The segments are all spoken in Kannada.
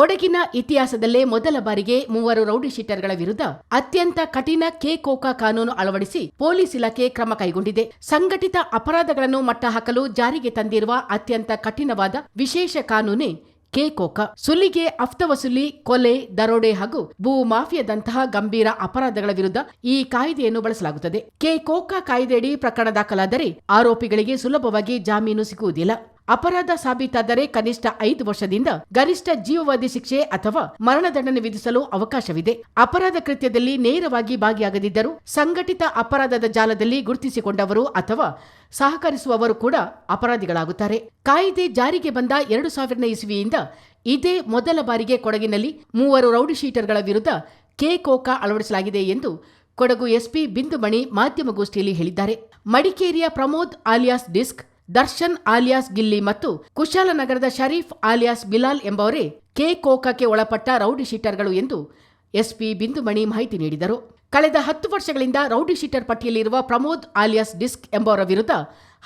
ಕೊಡಗಿನ ಇತಿಹಾಸದಲ್ಲೇ ಮೊದಲ ಬಾರಿಗೆ 3 ರೌಡಿ ಶೀಟರ್ಗಳ ವಿರುದ್ಧ ಅತ್ಯಂತ ಕಠಿಣ ಕೋಕಾ ಕಾನೂನು ಅಳವಡಿಸಿ ಪೊಲೀಸ್ ಇಲಾಖೆ ಕ್ರಮ ಕೈಗೊಂಡಿದೆ. ಸಂಘಟಿತ ಅಪರಾಧಗಳನ್ನು ಮಟ್ಟಹಾಕಲು ಜಾರಿಗೆ ತಂದಿರುವ ಅತ್ಯಂತ ಕಠಿಣವಾದ ವಿಶೇಷ ಕಾನೂನೇ ಕೋಕಾ. ಸುಲಿಗೆ, ಅಫ್ತವಸೂಲಿ, ಕೊಲೆ, ದರೋಡೆ ಹಾಗೂ ಭೂ ಮಾಫಿಯಾದಂತಹ ಗಂಭೀರ ಅಪರಾಧಗಳ ವಿರುದ್ಧ ಈ ಕಾಯ್ದೆಯನ್ನು ಬಳಸಲಾಗುತ್ತದೆ. ಕೋಕಾ ಕಾಯ್ದೆಯಡಿ ಪ್ರಕರಣ ದಾಖಲಾದರೆ ಆರೋಪಿಗಳಿಗೆ ಸುಲಭವಾಗಿ ಜಾಮೀನು ಸಿಗುವುದಿಲ್ಲ. ಅಪರಾಧ ಸಾಬೀತಾದರೆ ಕನಿಷ್ಠ 5 ವರ್ಷದಿಂದ ಗರಿಷ್ಠ ಜೀವಾವಧಿ ಶಿಕ್ಷೆ ಅಥವಾ ಮರಣದಂಡನೆ ವಿಧಿಸಲು ಅವಕಾಶವಿದೆ. ಅಪರಾಧ ಕೃತ್ಯದಲ್ಲಿ ನೇರವಾಗಿ ಭಾಗಿಯಾಗದಿದ್ದರೂ ಸಂಘಟಿತ ಅಪರಾಧದ ಜಾಲದಲ್ಲಿ ಗುರುತಿಸಿಕೊಂಡವರು ಅಥವಾ ಸಹಕರಿಸುವವರು ಕೂಡ ಅಪರಾಧಿಗಳಾಗುತ್ತಾರೆ. ಕಾಯ್ದೆ ಜಾರಿಗೆ ಬಂದ 2000 ಇಸವಿಯಿಂದ ಇದೇ ಮೊದಲ ಬಾರಿಗೆ ಕೊಡಗಿನಲ್ಲಿ 3 ರೌಡಿ ಶೀಟರ್ಗಳ ವಿರುದ್ಧ ಕೋಕಾ ಅಳವಡಿಸಲಾಗಿದೆ ಎಂದು ಕೊಡಗು ಎಸ್ಪಿ ಬಿಂದುಮಣಿ ಮಾಧ್ಯಮಗೋಷ್ಠಿಯಲ್ಲಿ ಹೇಳಿದ್ದಾರೆ. ಮಡಿಕೇರಿಯ Pramod alias disc, Darshan alias Gilli ಮತ್ತು ಕುಶಾಲನಗರದ ಶರೀಫ್ ಆಲಿಯಾಸ್ ಬಿಲಾಲ್ ಎಂಬವರೇ ಕೋಕಾಕ್ಕೆ ಒಳಪಟ್ಟ ರೌಡಿ ಶೀಟರ್ಗಳು ಎಂದು ಎಸ್ಪಿ ಬಿಂದುಮಣಿ ಮಾಹಿತಿ ನೀಡಿದರು. ಕಳೆದ 10 ವರ್ಷಗಳಿಂದ ರೌಡಿ ಶೀಟರ್ ಪಟ್ಟಿಯಲ್ಲಿರುವ ಪ್ರಮೋದ್ ಆಲಿಯಾಸ್ ಡಿಸ್ಕ್ ಎಂಬವರ ವಿರುದ್ಧ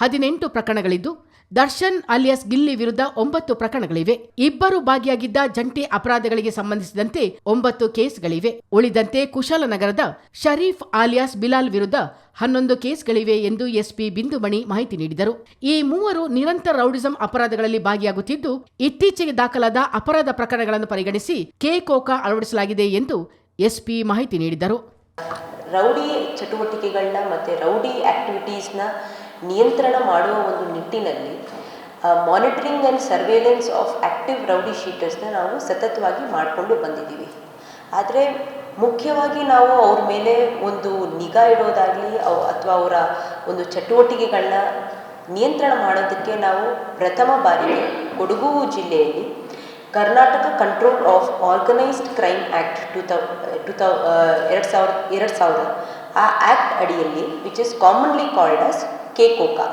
18 ಪ್ರಕರಣಗಳಿದ್ದು, ದರ್ಶನ್ ಆಲಿಯಾಸ್ ಗಿಲ್ಲಿ ವಿರುದ್ಧ 9 ಪ್ರಕರಣಗಳಿವೆ. ಇಬ್ಬರು ಭಾಗಿಯಾಗಿದ್ದ ಜಂಟಿ ಅಪರಾಧಗಳಿಗೆ ಸಂಬಂಧಿಸಿದಂತೆ 9 ಕೇಸ್ಗಳಿವೆ. ಉಳಿದಂತೆ ಕುಶಾಲನಗರದ ಶರೀಫ್ ಆಲಿಯಾಸ್ ಬಿಲಾಲ್ ವಿರುದ್ಧ 11 ಕೇಸ್ಗಳಿವೆ ಎಂದು ಎಸ್ಪಿ ಬಿಂದುಮಣಿ ಮಾಹಿತಿ ನೀಡಿದರು. ಈ 3 ನಿರಂತರ ರೌಡಿಸಂ ಅಪರಾಧಗಳಲ್ಲಿ ಭಾಗಿಯಾಗುತ್ತಿದ್ದು, ಇತ್ತೀಚೆಗೆ ದಾಖಲಾದ ಅಪರಾಧ ಪ್ರಕರಣಗಳನ್ನು ಪರಿಗಣಿಸಿ ಕೋಕಾ ಅಳವಡಿಸಲಾಗಿದೆ ಎಂದು ಎಸ್ಪಿ ಮಾಹಿತಿ ನೀಡಿದರು. ರೌಡಿ ಚಟುವಟಿಕೆಗಳನ್ನ ಮತ್ತು ರೌಡಿ ಆಕ್ಟಿವಿಟೀಸ್ನ ನಿಯಂತ್ರಣ ಮಾಡುವ ಒಂದು ನಿಟ್ಟಿನಲ್ಲಿ monitoring and surveillance of active rowdy ಶೀಟರ್ಸ್ನ ನಾವು ಸತತವಾಗಿ ಮಾಡಿಕೊಂಡು ಬಂದಿದ್ದೀವಿ. ಆದರೆ ಮುಖ್ಯವಾಗಿ ನಾವು ಅವ್ರ ಮೇಲೆ ಒಂದು ನಿಗಾ ಇಡೋದಾಗಲಿ ಅಥವಾ ಅವರ ಒಂದು ಚಟುವಟಿಕೆಗಳನ್ನ ನಿಯಂತ್ರಣ ಮಾಡೋದಕ್ಕೆ ನಾವು ಪ್ರಥಮ ಬಾರಿಗೆ ಕೊಡಗು ಜಿಲ್ಲೆಯಲ್ಲಿ Karnataka control of organised crime act 2000 ಆ ಆ್ಯಕ್ಟ್ ಅಡಿಯಲ್ಲಿ which is commonly called as Coca,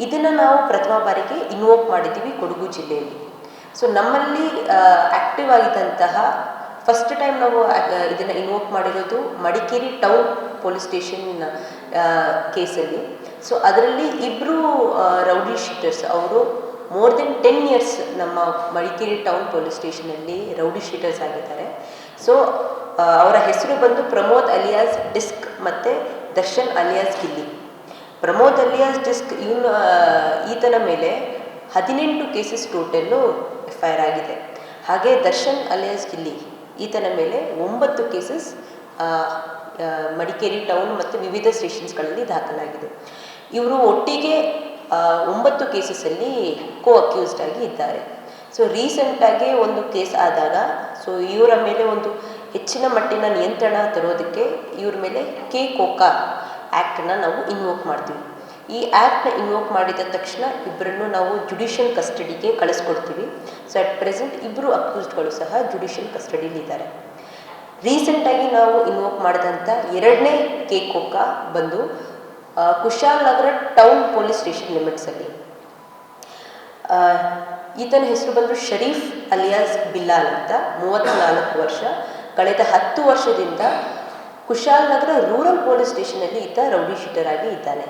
ಇದನ್ನು ನಾವು ಪ್ರಥಮ ಬಾರಿಗೆ ಇನ್ವೋಕ್ ಮಾಡಿದ್ದೀವಿ ಕೊಡಗು ಜಿಲ್ಲೆಯಲ್ಲಿ. ಸೊ ನಮ್ಮಲ್ಲಿ ಆ್ಯಕ್ಟಿವ್ ಆಗಿದ್ದಂತಹ ಫಸ್ಟ್ ಟೈಮ್ ನಾವು ಇದನ್ನು ಇನ್ವೋಕ್ ಮಾಡಿರೋದು ಮಡಿಕೇರಿ ಟೌನ್ ಪೊಲೀಸ್ ಸ್ಟೇಷನ್ ಕೇಸಲ್ಲಿ. ಸೊ ಅದರಲ್ಲಿ 2 ರೌಡಿ ಶೀಟರ್ಸ್ ಅವರು ಮೋರ್ ದೆನ್ 10 ಇಯರ್ಸ್ ನಮ್ಮ ಮಡಿಕೇರಿ ಟೌನ್ ಪೊಲೀಸ್ ಸ್ಟೇಷನಲ್ಲಿ ರೌಡಿ ಶೀಟರ್ಸ್ ಆಗಿದ್ದಾರೆ. ಸೊ ಅವರ ಹೆಸರು ಬಂದು ಪ್ರಮೋದ್ ಅಲಿಯಾಸ್ ಡಿಸ್ಕ್ ಮತ್ತು Darshan alias Gilli. Pramod alias disc ಈತನ ಮೇಲೆ 18 ಕೇಸಸ್ ಟೋಟಲ್ಲು FIR ಆಗಿದೆ. ಹಾಗೆ ದರ್ಶನ್ ಅಲಿಯಾಸ್ ಗಿಲ್ಲಿ ಈತನ ಮೇಲೆ 9 ಕೇಸಸ್ ಮಡಿಕೇರಿ ಟೌನ್ ಮತ್ತು ವಿವಿಧ ಸ್ಟೇಷನ್ಸ್ಗಳಲ್ಲಿ ದಾಖಲಾಗಿದೆ. ಇವರು ಒಟ್ಟಿಗೆ 9 ಕೇಸಸ್ಸಲ್ಲಿ ಅಕ್ಯೂಸ್ಡ್ ಆಗಿ ಇದ್ದಾರೆ. ಸೊ ರೀಸೆಂಟಾಗಿ ಒಂದು ಕೇಸ್ ಆದಾಗ ಸೊ ಇವರ ಮೇಲೆ ಒಂದು ಹೆಚ್ಚಿನ ಮಟ್ಟಿನ ನಿಯಂತ್ರಣ ತರೋದಕ್ಕೆ ಇವ್ರ ಮೇಲೆ ಕೋಕಾ ಆ್ಯಕ್ಟನ್ನು ನಾವು ಇನ್ವೋಕ್ ಮಾಡ್ತೀವಿ. ಈ ಆ್ಯಕ್ಟ್ನ ಇನ್ವೋಕ್ ಮಾಡಿದ ತಕ್ಷಣ ಇಬ್ಬರನ್ನು ನಾವು ಜುಡಿಷಿಯಲ್ ಕಸ್ಟಡಿಗೆ ಕಳಿಸ್ಕೊಡ್ತೀವಿ. ಸೊ ಅಟ್ ಪ್ರೆಸೆಂಟ್ 2 ಅಕ್ಯೂಸ್ಡ್ಗಳು ಸಹ ಜುಡಿಷಿಯಲ್ ಕಸ್ಟಡಿಲಿದ್ದಾರೆ. ರೀಸೆಂಟಾಗಿ ನಾವು ಇನ್ವೋಕ್ ಮಾಡಿದಂಥ 2ನೇ ಕೋಕಾ ಬಂದು ಕುಶಾಲನಗರ ಟೌನ್ ಪೊಲೀಸ್ ಸ್ಟೇಷನ್ ಲಿಮಿಟ್ಸಲ್ಲಿ. ಈತನ ಹೆಸರು ಬಂದು ಶರೀಫ್ ಅಲಿಯಾಸ್ ಬಿಲಾಲ್ ಅಂತ, 34 ವರ್ಷ. ಕಳೆದ 10 ವರ್ಷದಿಂದ ಕುಶಾಲನಗರ ರೂರಲ್ ಪೊಲೀಸ್ ಸ್ಟೇಷನಲ್ಲಿ ಈತ ರೌಡಿ ಶೀಟರ್ ಆಗಿ ಇದ್ದಾನೆ.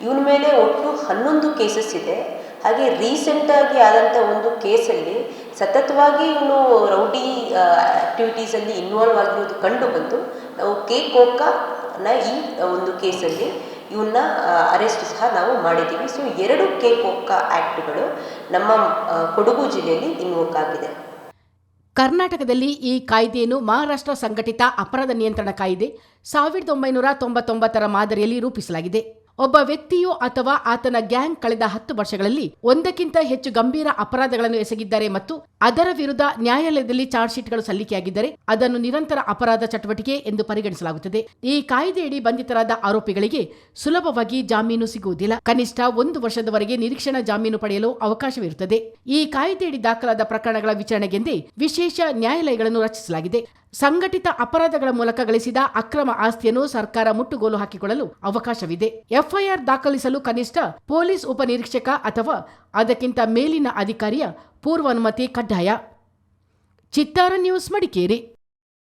ಇವನ ಮೇಲೆ ಒಟ್ಟು 11 ಕೇಸಸ್ ಇದೆ. ಹಾಗೆ ರೀಸೆಂಟಾಗಿ ಆದಂಥ ಒಂದು ಕೇಸಲ್ಲಿ ಸತತವಾಗಿ ಇವನು ರೌಡಿ ಆ್ಯಕ್ಟಿವಿಟೀಸಲ್ಲಿ ಇನ್ವಾಲ್ವ್ ಆಗಿರೋದು ಕಂಡು ಬಂದು ನಾವು ಕೋಕಾನ ಈ ಒಂದು ಕೇಸಲ್ಲಿ ಇವನ್ನ ಅರೆಸ್ಟ್ ಸಹ ನಾವು ಮಾಡಿದ್ದೀವಿ. ಸೊ 2 ಕೋಕಾ ಆ್ಯಕ್ಟ್ಗಳು ನಮ್ಮ ಕೊಡಗು ಜಿಲ್ಲೆಯಲ್ಲಿ ಇನ್ವೋಕ್ ಆಗಿದೆ. ಕರ್ನಾಟಕದಲ್ಲಿ ಈ ಕಾಯ್ದೆಯನ್ನು ಮಹಾರಾಷ್ಟ್ರ ಸಂಘಟಿತ ಅಪರಾಧ ನಿಯಂತ್ರಣ ಕಾಯ್ದೆ 1999 ಮಾದರಿಯಲ್ಲಿ ರೂಪಿಸಲಾಗಿದೆ. ಒಬ್ಬ ವ್ಯಕ್ತಿಯು ಅಥವಾ ಆತನ ಗ್ಯಾಂಗ್ ಕಳೆದ 10 ವರ್ಷಗಳಲ್ಲಿ ಒಂದಕ್ಕಿಂತ ಹೆಚ್ಚು ಗಂಭೀರ ಅಪರಾಧಗಳನ್ನು ಎಸಗಿದ್ದಾರೆ ಮತ್ತು ಅದರ ವಿರುದ್ಧ ನ್ಯಾಯಾಲಯದಲ್ಲಿ ಚಾರ್ಜ್ ಶೀಟ್ಗಳು ಸಲ್ಲಿಕೆಯಾಗಿದ್ದರೆ ಅದನ್ನು ನಿರಂತರ ಅಪರಾಧ ಚಟುವಟಿಕೆ ಎಂದು ಪರಿಗಣಿಸಲಾಗುತ್ತದೆ. ಈ ಕಾಯ್ದೆಯಡಿ ಬಂಧಿತರಾದ ಆರೋಪಿಗಳಿಗೆ ಸುಲಭವಾಗಿ ಜಾಮೀನು ಸಿಗುವುದಿಲ್ಲ. ಕನಿಷ್ಠ 1 ವರ್ಷದವರೆಗೆ ನಿರೀಕ್ಷಣಾ ಜಾಮೀನು ಪಡೆಯಲು ಅವಕಾಶವಿರುತ್ತದೆ. ಈ ಕಾಯ್ದೆಯಡಿ ದಾಖಲಾದ ಪ್ರಕರಣಗಳ ವಿಚಾರಣೆಗೆಂದೇ ವಿಶೇಷ ನ್ಯಾಯಾಲಯಗಳನ್ನು ರಚಿಸಲಾಗಿದೆ. ಸಂಘಟಿತ ಅಪರಾಧಗಳ ಮೂಲಕ ಗಳಿಸಿದ ಅಕ್ರಮ ಆಸ್ತಿಯನ್ನು ಸರ್ಕಾರ ಮುಟ್ಟುಗೋಲು ಹಾಕಿಕೊಳ್ಳಲು ಅವಕಾಶವಿದೆ. FIR ದಾಖಲಿಸಲು ಕನಿಷ್ಠ ಪೊಲೀಸ್ ಉಪನಿರೀಕ್ಷಕ ಅಥವಾ ಅದಕ್ಕಿಂತ ಮೇಲಿನ ಅಧಿಕಾರಿಯ ಪೂರ್ವಾನುಮತಿ ಕಡ್ಡಾಯ. ಚಿತ್ತಾರ ನ್ಯೂಸ್, ಮಡಿಕೇರಿ.